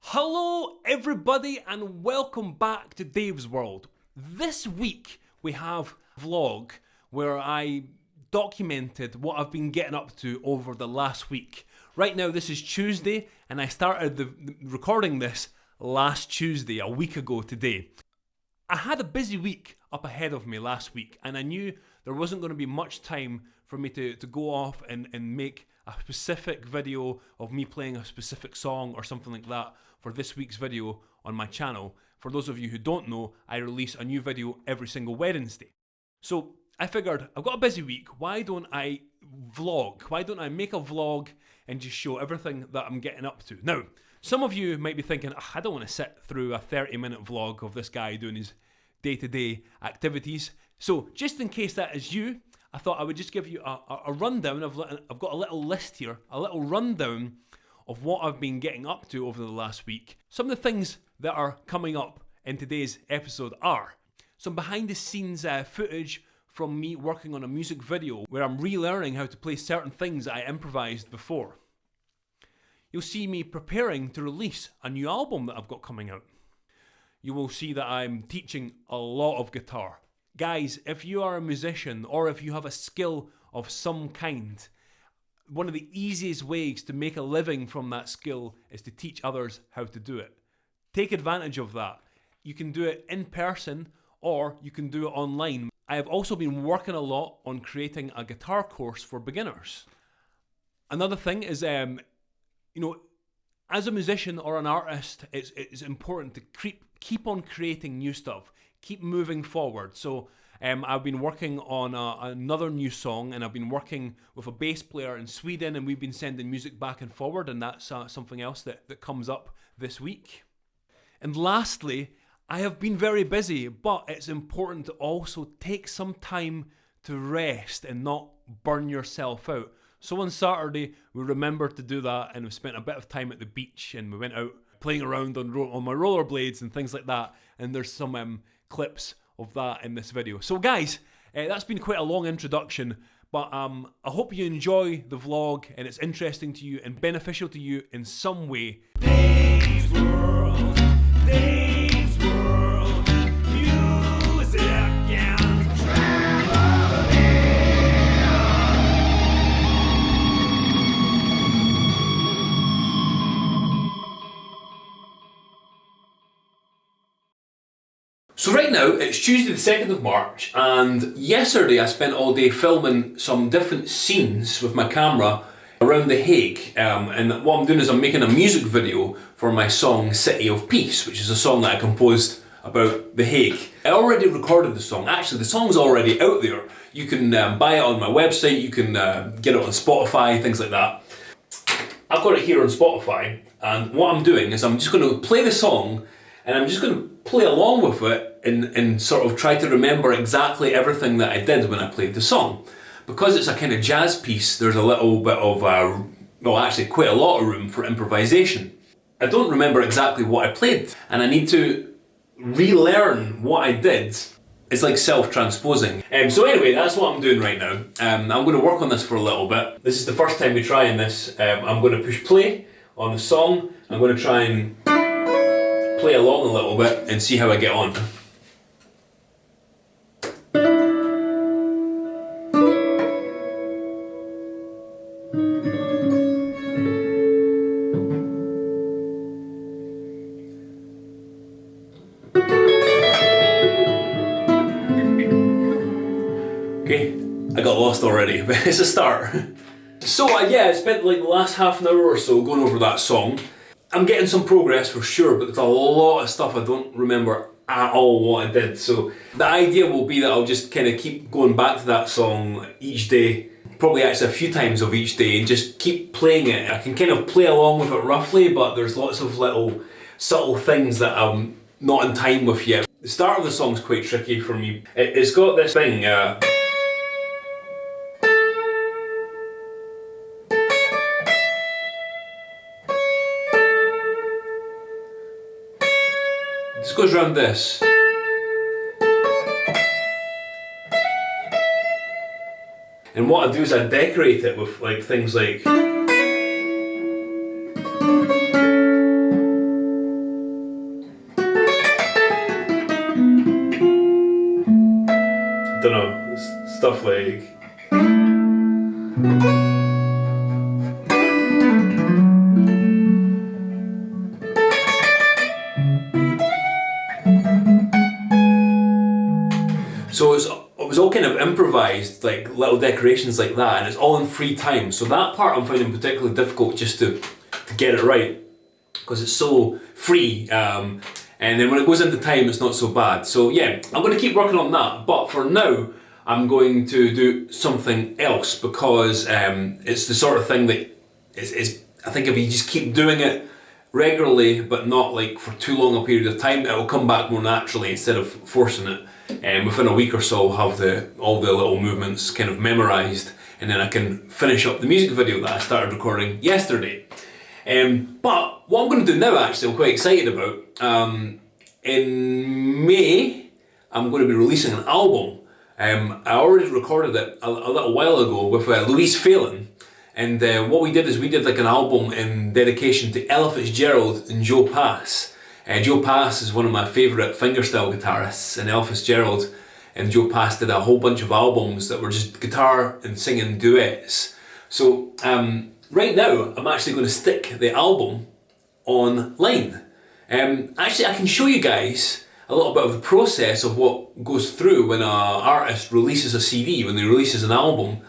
Hello everybody and welcome back to Dave's World. This week we have a vlog where I documented what I've been getting up to over the last week. Right now this is Tuesday and I started recording this last Tuesday, a week ago today. I had a busy week up ahead of me last week and I knew there wasn't going to be much time for me to go off and make a specific video of me playing a specific song or something like that for this week's video on my channel. For those of you who don't know, I release a new video every single Wednesday. So I figured, I've got a busy week, why don't I vlog? Why don't I make a vlog and just show everything that I'm getting up to? Now, some of you might be thinking, I don't want to sit through a 30-minute vlog of this guy doing his day-to-day activities. So just in case that is you, I thought I would just give you a rundown. I've got a little list here, a little rundown of what I've been getting up to over the last week. Some of the things that are coming up in today's episode are some behind the scenes footage from me working on a music video where I'm relearning how to play certain things that I improvised before. You'll see me preparing to release a new album that I've got coming out. You will see that I'm teaching a lot of guitar. Guys, if you are a musician or if you have a skill of some kind, one of the easiest ways to make a living from that skill is to teach others how to do it. Take advantage of that. You can do it in person or you can do it online. I have also been working a lot on creating a guitar course for beginners. Another thing is, as a musician or an artist, it's important to keep on creating new stuff. Keep moving forward. So I've been working on another new song and I've been working with a bass player in Sweden and we've been sending music back and forward, and that's something else that comes up this week. And lastly, I have been very busy, but it's important to also take some time to rest and not burn yourself out. So on Saturday, we remembered to do that and we spent a bit of time at the beach and we went out playing around on my rollerblades and things like that. And there's some clips of that in this video. So guys, that's been quite a long introduction, but I hope you enjoy the vlog and it's interesting to you and beneficial to you in some way. Dave's World, Dave's World, music and traveling. So right now, it's Tuesday the 2nd of March, and yesterday I spent all day filming some different scenes with my camera around The Hague, and what I'm doing is I'm making a music video for my song City of Peace, which is a song that I composed about The Hague. I already recorded the song. Actually, the song's already out there. You can buy it on my website, you can get it on Spotify, things like that. I've got it here on Spotify, and what I'm doing is I'm just going to play the song and I'm just going to play along with it and sort of try to remember exactly everything that I did when I played the song. Because it's a kind of jazz piece, there's a little bit of, actually quite a lot of room for improvisation. I don't remember exactly what I played and I need to relearn what I did. It's like self-transposing. So anyway, that's what I'm doing right now. I'm going to work on this for a little bit. This is the first time we're trying this. I'm going to push play on the song. I'm going to try and play along a little bit and see how I get on. Okay, I got lost already, but it's a start. So I spent like the last half an hour or so going over that song. I'm getting some progress for sure, but there's a lot of stuff I don't remember at all what I did. So the idea will be that I'll just kind of keep going back to that song each day, probably actually a few times of each day, and just keep playing it. I can kind of play along with it roughly, but there's lots of little subtle things that I'm not in time with yet. The start of the song's quite tricky for me. It's got this thing, this goes around this. And what I do is I decorate it with like things like So it was all kind of improvised, like little decorations like that, and it's all in free time. So that part I'm finding particularly difficult just to get it right, because it's so free. And then when it goes into time, it's not so bad. So yeah, I'm going to keep working on that. But for now, I'm going to do something else, because it's the sort of thing that is, I think if you just keep doing it regularly, but not like for too long a period of time, it will come back more naturally instead of forcing it. And within a week or so, I'll have all the little movements kind of memorised, and then I can finish up the music video that I started recording yesterday. But what I'm going to do now, actually, I'm quite excited about. In May, I'm going to be releasing an album. I already recorded it a little while ago with Louise Phelan, and what we did is we did like an album in dedication to Ella Fitzgerald and Joe Pass. Joe Pass is one of my favourite fingerstyle guitarists, and Ella Fitzgerald and Joe Pass did a whole bunch of albums that were just guitar and singing duets. So right now, I'm actually going to stick the album online. Actually, I can show you guys a little bit of the process of what goes through when an artist releases a CD, when they releases an album.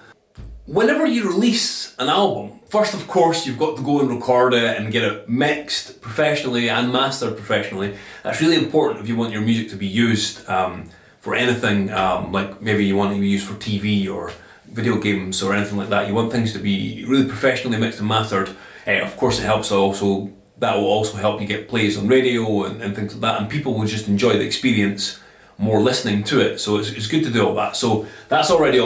Whenever you release an album, first of course you've got to go and record it and get it mixed professionally and mastered professionally. That's really important if you want your music to be used for anything, like maybe you want to be used for TV or video games or anything like that. You want things to be really professionally mixed and mastered. Of course it helps also, that will also help you get plays on radio and things like that, and people will just enjoy the experience more listening to it. So it's good to do all that. So that's already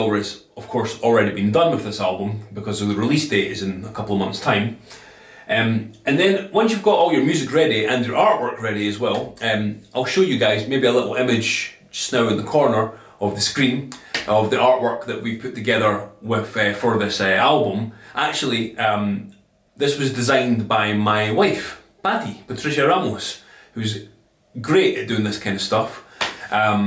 been done with this album, because the release date is in a couple of months' time. And then once you've got all your music ready and your artwork ready as well, I'll show you guys maybe a little image just now in the corner of the screen of the artwork that we put together with for this album. Actually, this was designed by my wife, Patricia Ramos, who's great at doing this kind of stuff. Yeah,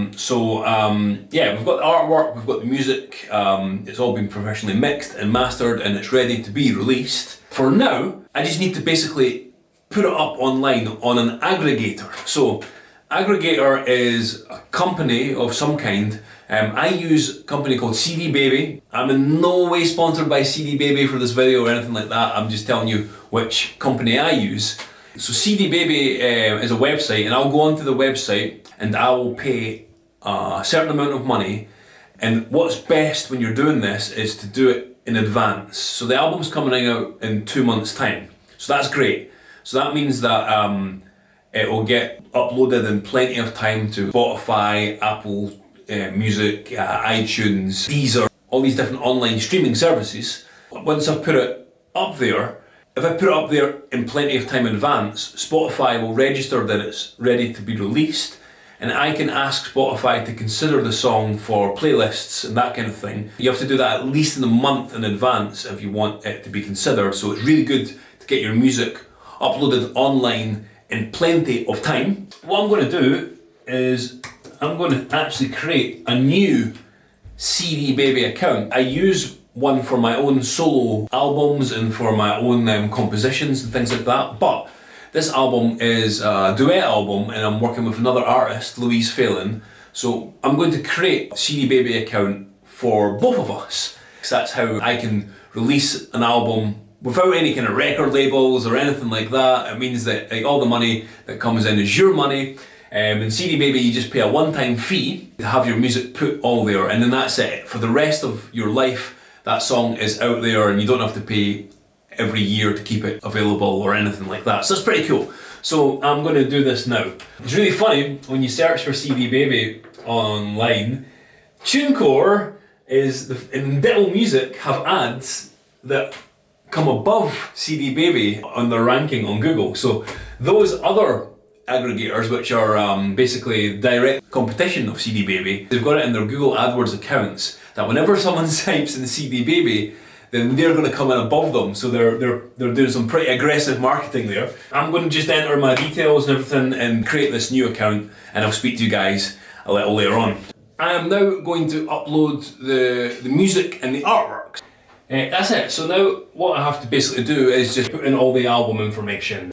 we've got the artwork, we've got the music, it's all been professionally mixed and mastered, and it's ready to be released. For now, I just need to basically put it up online on an aggregator. So, aggregator is a company of some kind. I use a company called CD Baby. I'm in no way sponsored by CD Baby for this video or anything like that. I'm just telling you which company I use. So CD Baby is a website, and I'll go onto the website and I will pay a certain amount of money. And what's best when you're doing this is to do it in advance. So the album's coming out in 2 months' time. So that's great. So that means that it will get uploaded in plenty of time to Spotify, Apple Music, iTunes, Deezer, all these different online streaming services. Once I've put it up there, if I put it up there in plenty of time in advance, Spotify will register that it's ready to be released, and I can ask Spotify to consider the song for playlists and that kind of thing. You have to do that at least in a month in advance if you want it to be considered. So it's really good to get your music uploaded online in plenty of time. What I'm going to do is I'm going to actually create a new CD Baby account. I use one for my own solo albums and for my own compositions and things like that, but this album is a duet album, and I'm working with another artist, Louise Phelan. So I'm going to create a CD Baby account for both of us. So that's how I can release an album without any kind of record labels or anything like that. It means that all the money that comes in is your money. In CD Baby, you just pay a one-time fee to have your music put all there, and then that's it. For the rest of your life, that song is out there, and you don't have to pay every year to keep it available or anything like that. So that's pretty cool. So I'm going to do this now. It's really funny when you search for CD Baby online. TuneCore and Ditto Music have ads that come above CD Baby on their ranking on Google. So those other aggregators, which are basically direct competition of CD Baby, they've got it in their Google AdWords accounts that whenever someone types in CD Baby, then they're going to come in above them. So they're doing some pretty aggressive marketing there. I'm going to just enter my details and everything and create this new account, and I'll speak to you guys a little later on. I am now going to upload the music and the artwork. That's it. So now what I have to basically do is just put in all the album information.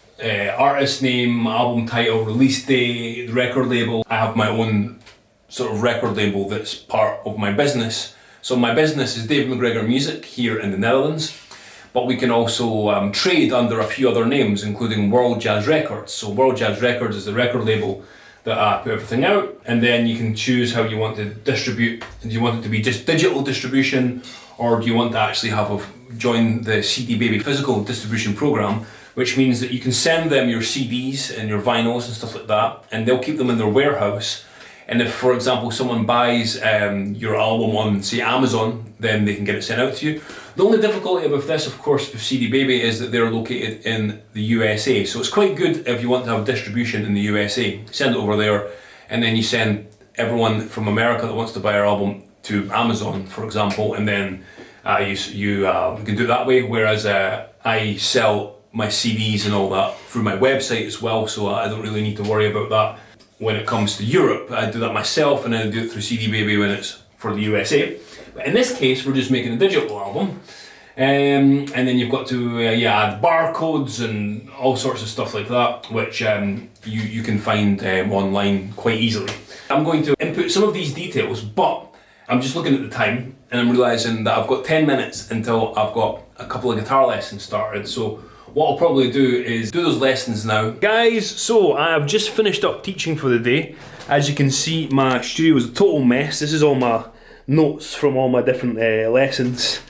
Artist name, album title, release date, the record label. I have my own sort of record label that's part of my business. So my business is Dave MacGregor Music here in the Netherlands, but we can also trade under a few other names, including World Jazz Records. So World Jazz Records is the record label that I put everything out, and then you can choose how you want to distribute. Do you want it to be just digital distribution, or do you want to actually join the CD Baby physical distribution program, which means that you can send them your CDs and your vinyls and stuff like that, and they'll keep them in their warehouse. And if, for example, someone buys your album on, say, Amazon, then they can get it sent out to you. The only difficulty about this, of course, with CD Baby is that they're located in the USA. So it's quite good if you want to have distribution in the USA. Send it over there, and then you send everyone from America that wants to buy our album to Amazon, for example, and then you can do it that way. Whereas I sell my CDs and all that through my website as well, so I don't really need to worry about that. When it comes to Europe, I do that myself, and then I do it through CD Baby when it's for the USA. But in this case, we're just making a digital album, and then you've got to add barcodes and all sorts of stuff like that, which you can find online quite easily. I'm going to input some of these details, but I'm just looking at the time, and I'm realising that I've got 10 minutes until I've got a couple of guitar lessons started. So what I'll probably do is do those lessons now. Guys, so I have just finished up teaching for the day. As you can see, my studio is a total mess. This is all my notes from all my different lessons.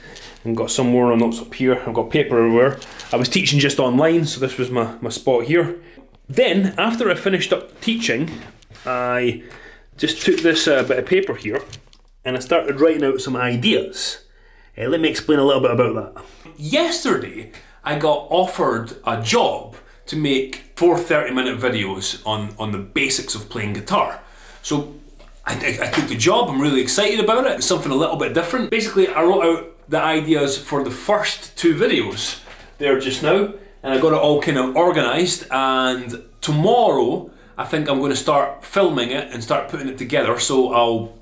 I've got some more notes up here. I've got paper everywhere. I was teaching just online, so this was my spot here. Then, after I finished up teaching, I just took this bit of paper here and I started writing out some ideas. Let me explain a little bit about that. Yesterday, I got offered a job to make 4 30-minute videos on the basics of playing guitar. So I took the job. I'm really excited about it. It's something a little bit different. Basically, I wrote out the ideas for the first 2 videos there just now, and I got it all kind of organised, and tomorrow I think I'm going to start filming it and start putting it together. So I'll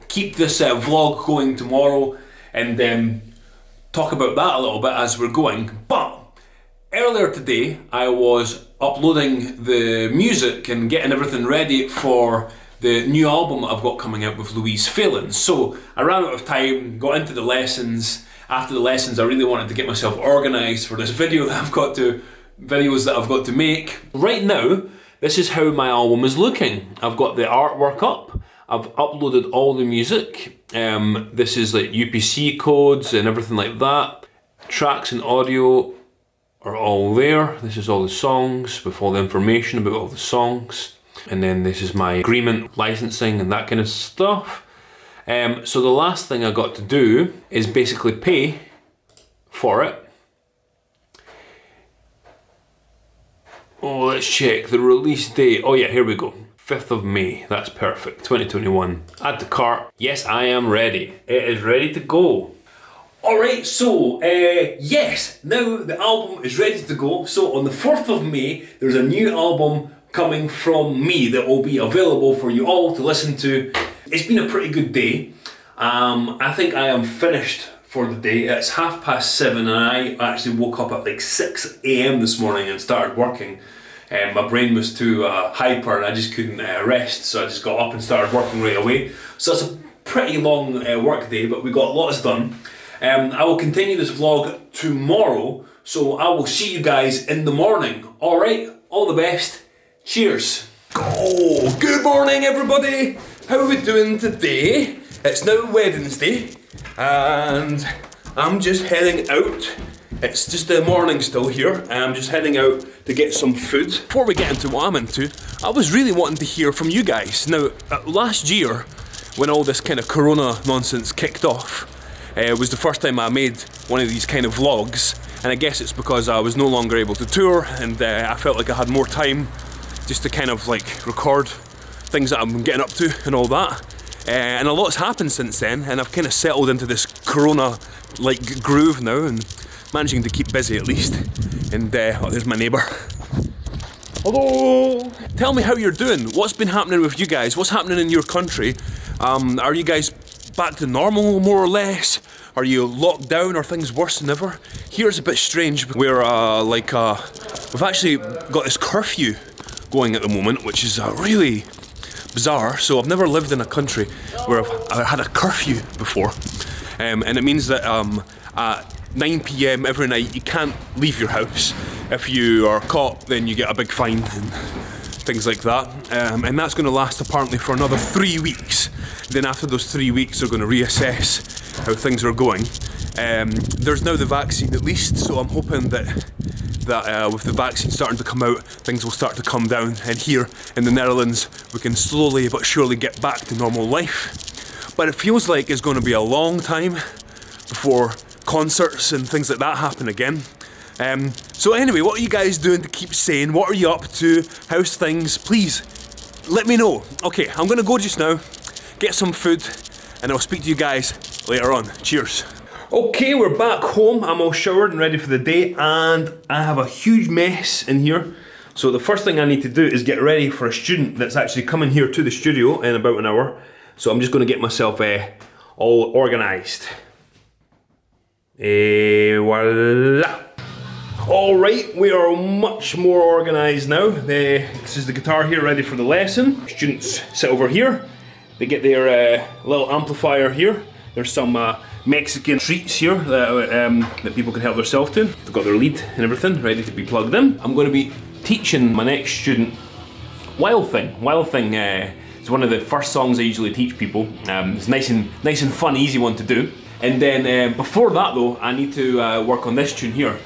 keep this vlog going tomorrow and talk about that a little bit as we're going. But earlier today I was uploading the music and getting everything ready for the new album that I've got coming out with Louise Phelan. So I ran out of time, got into the lessons. After the lessons I really wanted to get myself organised for this videos that I've got to make. Right now, this is how my album is looking. I've got the artwork up, I've uploaded all the music. This is like UPC codes and everything like that. Tracks and audio are all there. This is all the songs with all the information about all the songs. And then this is my agreement, licensing and that kind of stuff. So the last thing I got to do is basically pay for it. Oh, let's check the release date. Oh yeah, here we go. 5th of May, that's perfect, 2021. Add to cart. Yes, I am ready. It is ready to go. Alright, so, yes, now the album is ready to go. So on the 4th of May, there's a new album coming from me that will be available for you all to listen to. It's been a pretty good day. I think I am finished for the day. It's 7:30 and I actually woke up at like 6 AM this morning and started working. My brain was too hyper and I just couldn't rest, so I just got up and started working right away. So it's a pretty long work day, but we got lots done. I will continue this vlog tomorrow, so I will see you guys in the morning. Alright, all the best. Cheers. Oh, good morning everybody. How are we doing today? It's now Wednesday and I'm just heading out. It's just the morning still here, and I'm just heading out to get some food. Before we get into what I'm into, I was really wanting to hear from you guys. Now, last year, when all this kind of corona nonsense kicked off, it was the first time I made one of these kind of vlogs, and I guess it's because I was no longer able to tour, and I felt like I had more time just to kind of like record things that I'm getting up to and all that. And a lot's happened since then, and I've kind of settled into this corona like groove now, and managing to keep busy at least. And oh, there's my neighbour. Hello! Tell me how you're doing. What's been happening with you guys? What's happening in your country? Are you guys back to normal more or less? Are you locked down? Are things worse than ever? Here it's a bit strange. We're we've actually got this curfew going at the moment, which is really bizarre. So I've never lived in a country where I've had a curfew before. And it means that at 9 p.m. every night you can't leave your house. If you are caught, then you get a big fine and things like that. And that's going to last apparently for another 3 weeks. Then after those 3 weeks they're going to reassess how things are going. There's now the vaccine at least, so I'm hoping that with the vaccine starting to come out, things will start to come down, and here in the Netherlands we can slowly but surely get back to normal life. But it feels like it's going to be a long time before concerts and things like that happen again. So anyway, what are you guys doing to keep sane? What are you up to? How's things? Please let me know. Okay, I'm going to go just now, get some food, and I'll speak to you guys later on. Cheers. Okay, we're back home. I'm all showered and ready for the day, and I have a huge mess in here. So the first thing I need to do is get ready for a student that's actually coming here to the studio in about an hour. So I'm just going to get myself all organised. Voila! Alright, we are much more organised now. This is the guitar here ready for the lesson. Students sit over here. They get their little amplifier here. There's some Mexican treats here that people can help themselves to. They've got their lead and everything ready to be plugged in. I'm going to be teaching my next student Wild Thing. Wild Thing is one of the first songs I usually teach people. It's nice and fun, easy one to do. And then before that though, I need to work on this tune here.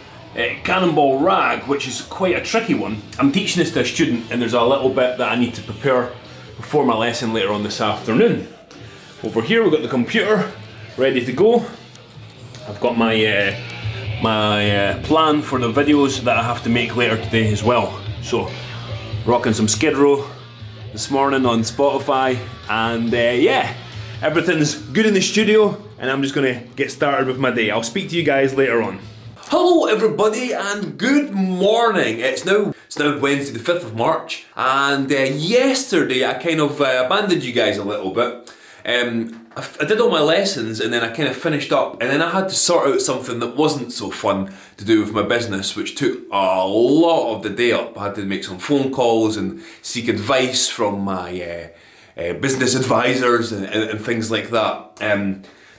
Cannonball Rag, which is quite a tricky one. I'm teaching this to a student, and there's a little bit that I need to prepare before my lesson later on this afternoon. Over here we've got the computer ready to go. I've got my plan for the videos that I have to make later today as well. So rocking some Skid Row this morning on Spotify, and yeah, everything's good in the studio, and I'm just gonna get started with my day. I'll speak to you guys later on. Hello everybody and good morning. It's now Wednesday the 5th of March, and yesterday I kind of abandoned you guys a little bit. I did all my lessons, and then I kind of finished up, and then I had to sort out something that wasn't so fun to do with my business, which took a lot of the day up. I had to make some phone calls and seek advice from my business advisors and things like that.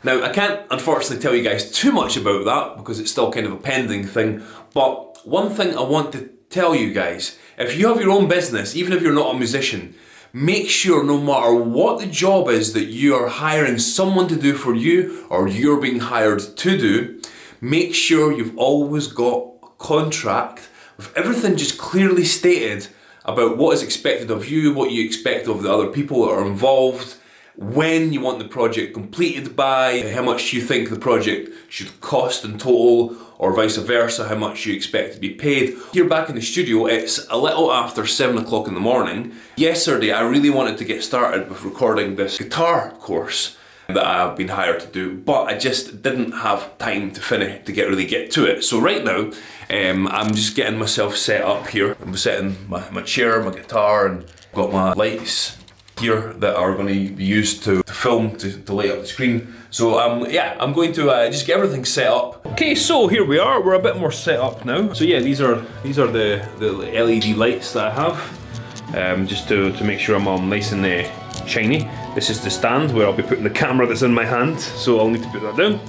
Now, I can't unfortunately tell you guys too much about that because it's still kind of a pending thing, but one thing I want to tell you guys, if you have your own business, even if you're not a musician, make sure no matter what the job is that you are hiring someone to do for you or you're being hired to do, make sure you've always got a contract with everything just clearly stated about what is expected of you, what you expect of the other people that are involved, when you want the project completed by, how much you think the project should cost in total, or vice versa, how much you expect to be paid. Here back in the studio, it's a little after 7 o'clock in the morning. Yesterday, I really wanted to get started with recording this guitar course that I've been hired to do, but I just didn't have time to really get to it. So right now, I'm just getting myself set up here. I'm setting my chair, my guitar, and got my lights here that are going to be used to film, to light up the screen. So yeah, I'm going to just get everything set up. Okay, so here we are. We're a bit more set up now. So yeah, these are the LED lights that I have, just to make sure I'm all nice and shiny. This is the stand where I'll be putting the camera that's in my hand, so I'll need to put that down.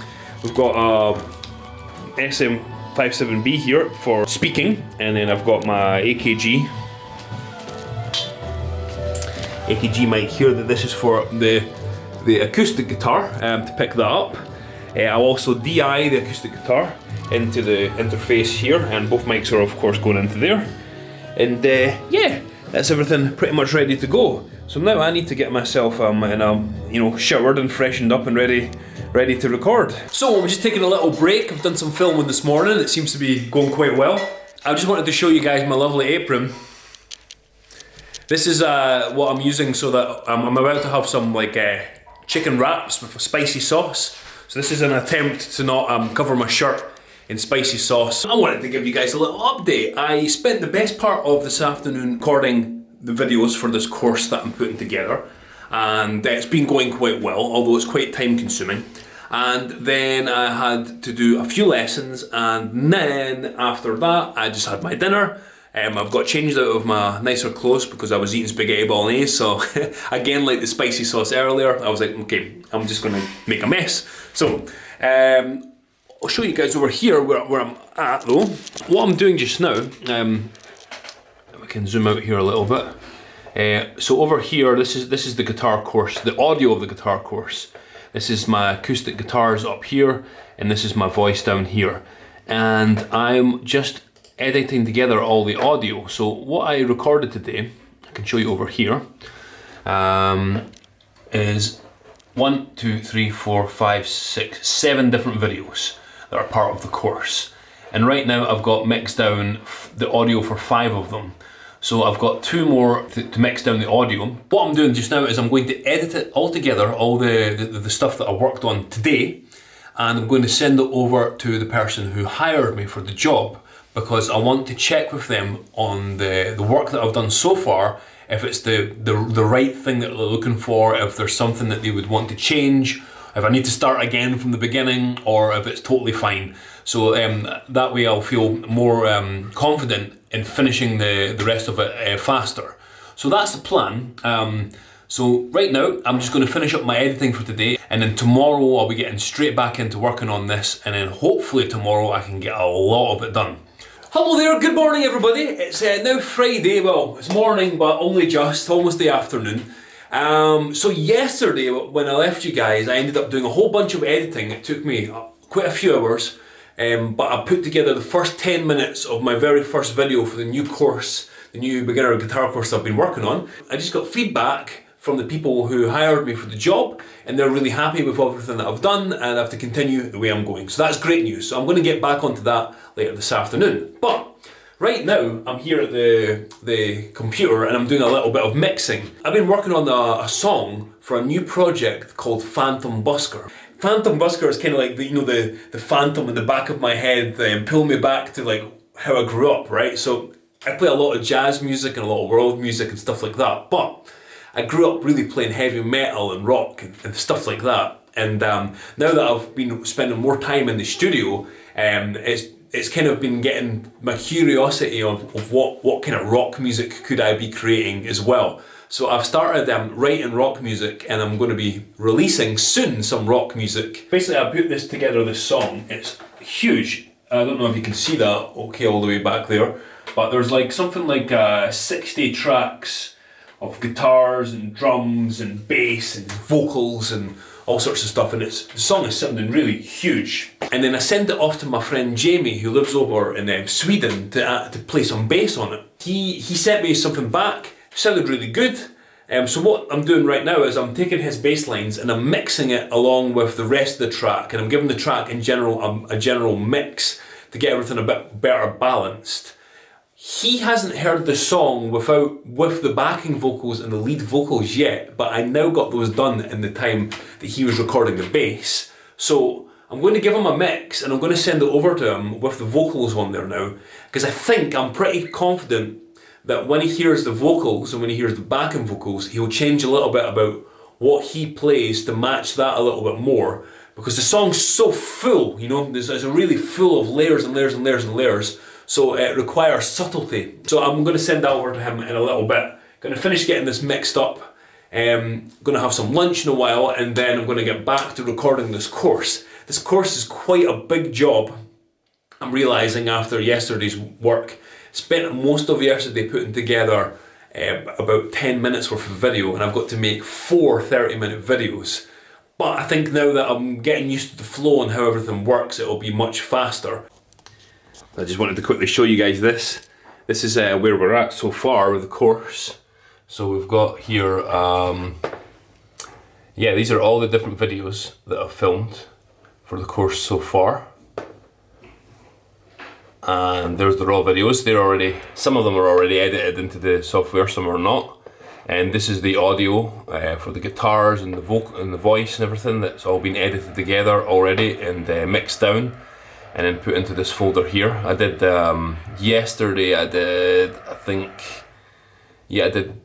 We've got a SM57B here for speaking, and then I've got my AKG mic here. That this is for the acoustic guitar, to pick that up. I'll also DI the acoustic guitar into the interface here, and both mics are of course going into there. And yeah, that's everything pretty much ready to go. So now I need to get myself showered and freshened up and ready to record. So I'm just taking a little break. I've done some filming this morning. It seems to be going quite well. I just wanted to show you guys my lovely apron. This is what I'm using so that I'm about to have some chicken wraps with a spicy sauce. So this is an attempt to not cover my shirt in spicy sauce. I wanted to give you guys a little update. I spent the best part of this afternoon recording the videos for this course that I'm putting together, and it's been going quite well, although it's quite time consuming. And then I had to do a few lessons, and then after that I just had my dinner, I've got changed out of my nicer clothes because I was eating spaghetti bolognese, so again, like the spicy sauce earlier, I was like, okay, I'm just gonna make a mess. So, I'll show you guys over here where I'm at though. What I'm doing just now, we can zoom out here a little bit. So over here, this is the guitar course, the audio of the guitar course. This is my acoustic guitars up here, and this is my voice down here. And I'm just editing together all the audio. So what I recorded today, I can show you over here, is 1, 2, 3, 4, 5, 6, 7 different videos that are part of the course. And right now I've got mixed down the audio for 5 of them. So I've got 2 more to mix down the audio. What I'm doing just now is I'm going to edit it all together, all the stuff that I worked on today, and I'm going to send it over to the person who hired me for the job, because I want to check with them on the work that I've done so far, if it's the right thing that they're looking for, if there's something that they would want to change, if I need to start again from the beginning, or if it's totally fine. So that way I'll feel more confident in finishing the rest of it faster. So that's the plan. So right now I'm just going to finish up my editing for today, and then tomorrow I'll be getting straight back into working on this, and then hopefully tomorrow I can get a lot of it done. Hello there, good morning everybody. It's now Friday, well it's morning but only just, almost the afternoon. So yesterday when I left you guys, I ended up doing a whole bunch of editing. It took me quite a few hours, but I put together the first 10 minutes of my very first video for the new course, the new beginner guitar course I've been working on. I just got feedback from the people who hired me for the job, and they're really happy with everything that I've done, and I have to continue the way I'm going. So that's great news. So I'm going to get back onto that later this afternoon. But right now I'm here at the computer and I'm doing a little bit of mixing. I've been working on a song for a new project called Phantom Busker. Phantom Busker is kind of like the phantom in the back of my head, pulling me back to like how I grew up, right? So I play a lot of jazz music and a lot of world music and stuff like that, but I grew up really playing heavy metal and rock and stuff like that. And now that I've been spending more time in the studio, it's kind of been getting my curiosity of what kind of rock music could I be creating as well. So I've started writing rock music, and I'm going to be releasing soon some rock music. Basically I put this together, this song. It's huge. I don't know if you can see that okay all the way back there, but there's like something like 60 tracks of guitars and drums and bass and vocals and all sorts of stuff, and the song is sounding really huge. And then I sent it off to my friend Jamie, who lives over in Sweden, to play some bass on it. He sent me something back, sounded really good. So what I'm doing right now is I'm taking his bass lines and I'm mixing it along with the rest of the track, and I'm giving the track in general a general mix to get everything a bit better balanced. He hasn't heard the song with the backing vocals and the lead vocals yet, but I now got those done in the time that he was recording the bass. So I'm going to give him a mix and I'm going to send it over to him with the vocals on there now, because I'm pretty confident that when he hears the vocals and when he hears the backing vocals, he'll change a little bit about what he plays to match that a little bit more, because the song's so full, it's really full of layers and layers and layers and layers. So it requires subtlety. So I'm going to send that over to him in a little bit. Going to finish getting this mixed up. Going to have some lunch in a while, and then I'm going to get back to recording this course. This course is quite a big job, I'm realising after yesterday's work. Spent most of yesterday putting together about 10 minutes worth of video, and I've got to make 4 30-minute videos. But I think now that I'm getting used to the flow and how everything works, it'll be much faster. I just wanted to quickly show you guys this. This is where we're at so far with the course. So we've got here, yeah, these are all the different videos that I've filmed for the course so far. And there's the raw videos. Some of them are already edited into the software, some are not. And this is the audio for the guitars and the vocal and the voice and everything. That's all been edited together already and mixed down, and then put into this folder here. I did yesterday. I did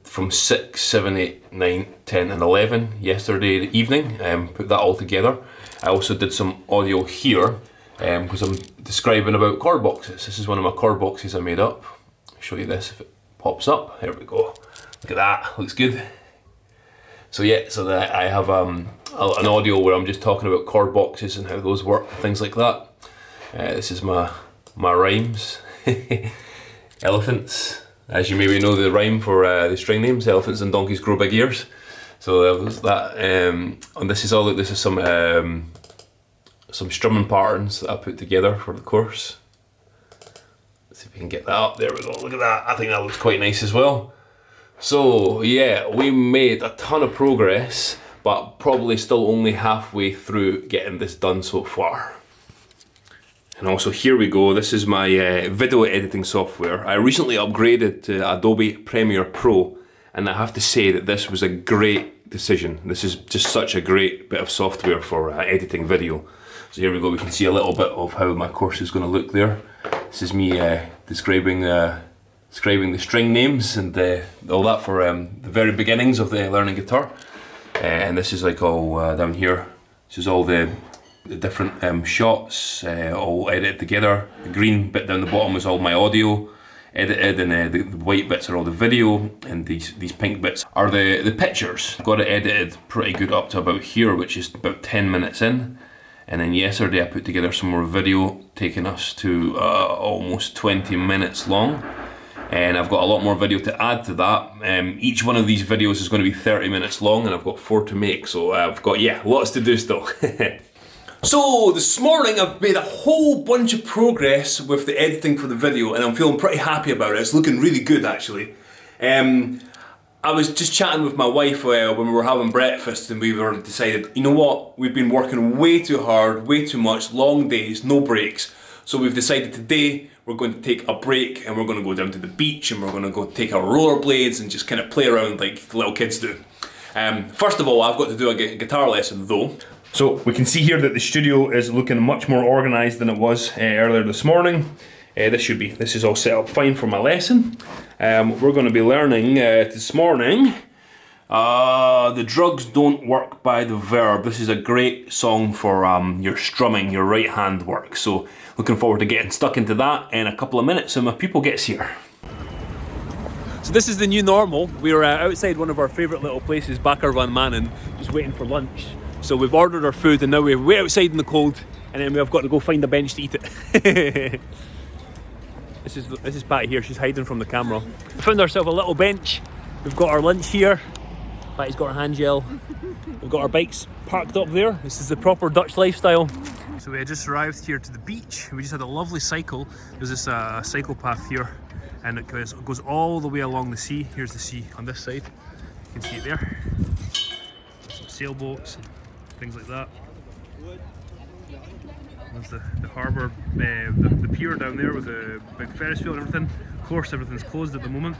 from 6, 7, 8, 9, 10 and 11 yesterday evening. Put that all together. I also did some audio here because I'm describing about chord boxes. This is one of my chord boxes I made up. I'll show you this if it pops up. There we go. Look at that, looks good. So yeah, so that I have an audio where I'm just talking about chord boxes and how those work, things like that. This is my rhymes. Elephants, as you maybe know the rhyme for the string names, elephants and donkeys grow big ears. So that, and this is some strumming patterns that I put together for the course. Let's see if we can get that up. There we go, look at that. I think that looks quite nice as well. So yeah, we made a ton of progress, but probably still only halfway through getting this done so far. And also here we go, this is my video editing software. I recently upgraded to Adobe Premiere Pro, and I have to say that this was a great decision. This is just such a great bit of software for editing video. So here we go, we can see a little bit of how my course is going to look there. This is me describing the string names and all that for the very beginnings of the learning guitar. And this is like all down here. This is all the different shots, all edited together. The green bit down the bottom is all my audio edited, and the white bits are all the video, and these pink bits are the pictures. I've got it edited pretty good up to about here, which is about 10 minutes in. And then yesterday I put together some more video, taking us to almost 20 minutes long. And I've got a lot more video to add to that. Each one of these videos is going to be 30 minutes long, and I've got 4 to make, so I've got, yeah, lots to do still. So this morning I've made a whole bunch of progress with the editing for the video, and I'm feeling pretty happy about it. It's looking really good actually. I was just chatting with my wife when we were having breakfast, and we were decided, you know what, we've been working way too hard, way too much, long days, no breaks. So we've decided today we're going to take a break, and we're going to go down to the beach, and we're going to go take our rollerblades and just kind of play around like little kids do. First of all, I've got to do a guitar lesson though. So we can see here that the studio is looking much more organised than it was earlier this morning. This is all set up fine for my lesson. We're going to be learning this morning The Drugs Don't Work by The Verb. This is a great song for your strumming, your right hand work. So looking forward to getting stuck into that in a couple of minutes when my pupil gets here. So this is the new normal. We're outside one of our favourite little places, Bakker Van Manen, just waiting for lunch. So we've ordered our food, and now we're way outside in the cold, and then we've got to go find a bench to eat it. This is Patty here, she's hiding from the camera. We found ourselves a little bench. We've got our lunch here. Patty's got her hand gel. We've got our bikes parked up there. This is the proper Dutch lifestyle. So we had just arrived here to the beach. We just had a lovely cycle. There's this cycle path here, and it goes all the way along the sea. Here's the sea on this side. You can see it there. Some sailboats and things like that. There's the harbour, the pier down there with the big Ferris wheel and everything. Of course, everything's closed at the moment.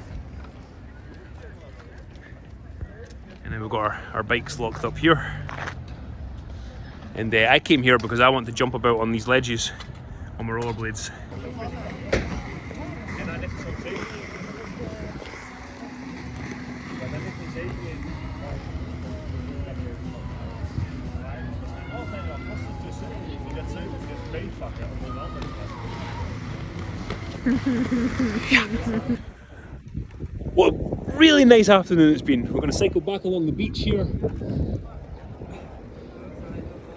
And then we've got our bikes locked up here. And I came here because I want to jump about on these ledges on my rollerblades. What a really nice afternoon it's been. We're going to cycle back along the beach here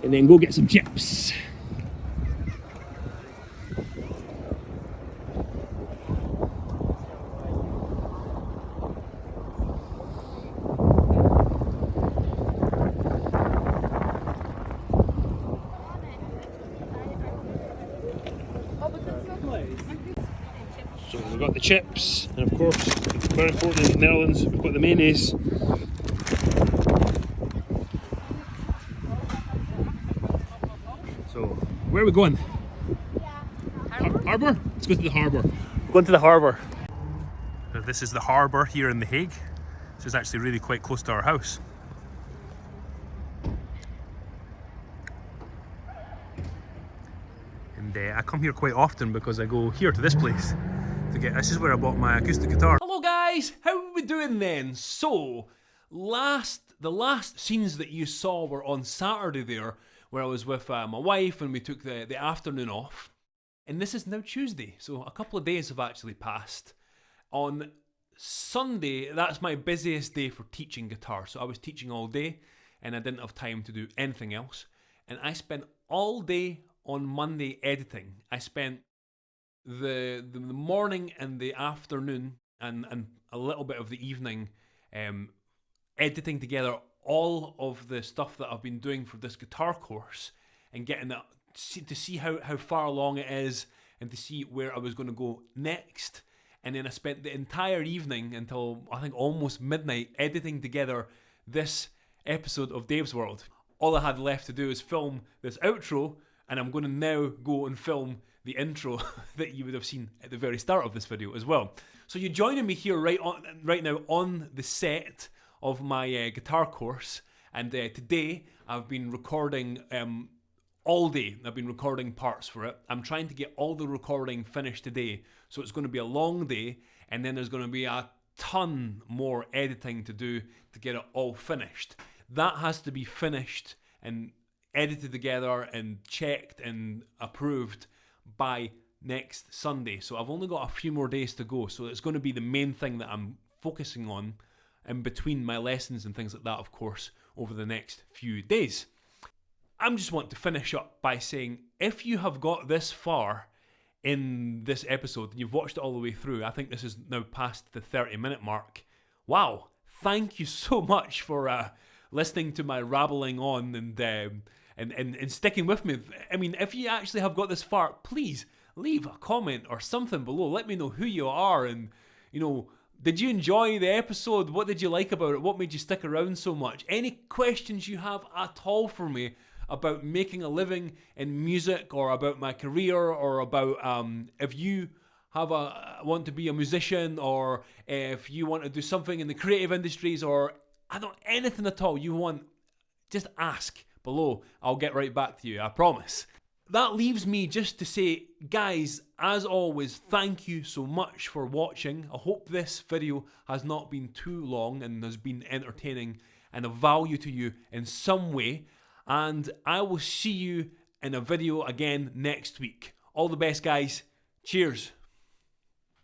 and then go get some chips. So we've got the chips, and of course, very important in the Netherlands, we've got the mayonnaise. So, where are we going? Harbour? Let's go to the harbour. We're going to the harbour. Now, this is the harbour here in The Hague. This is actually really quite close to our house. And I come here quite often because I go here to this place. This is where I bought my acoustic guitar. Hello guys, how are we doing then? So, the last scenes that you saw were on Saturday there, where I was with my wife and we took the afternoon off. And this is now Tuesday, so a couple of days have actually passed. On Sunday, that's my busiest day for teaching guitar. So I was teaching all day and I didn't have time to do anything else. And I spent all day on Monday editing. I spent the morning and the afternoon and a little bit of the evening editing together all of the stuff that I've been doing for this guitar course and getting that to see how far along it is and to see where I was going to go next. And then I spent the entire evening until I think almost midnight editing together this episode of Dave's World. All I had left to do is film this outro, and I'm going to now go and film the intro that you would have seen at the very start of this video as well. So you're joining me here right now on the set of my guitar course, and today I've been recording all day. I've been recording parts for it. I'm trying to get all the recording finished today, so it's going to be a long day, and then there's going to be a ton more editing to do to get it all finished. That has to be finished and edited together and checked and approved by next Sunday. So I've only got a few more days to go, so it's going to be the main thing that I'm focusing on in between my lessons and things like that, of course, over the next few days. I just want to finish up by saying, if you have got this far in this episode and you've watched it all the way through, I think this is now past the 30-minute mark. Wow, thank you so much for listening to my rabbling on and sticking with me. I mean, if you actually have got this far, please leave a comment or something below. Let me know who you are and, you know, did you enjoy the episode? What did you like about it? What made you stick around so much? Any questions you have at all for me about making a living in music, or about my career, or about if you want to be a musician, or if you want to do something in the creative industries, or anything at all you want, just ask below. I'll get right back to you, I promise. That leaves me just to say, guys, as always, thank you so much for watching. I hope this video has not been too long and has been entertaining and of value to you in some way. And I will see you in a video again next week. All the best, guys. Cheers.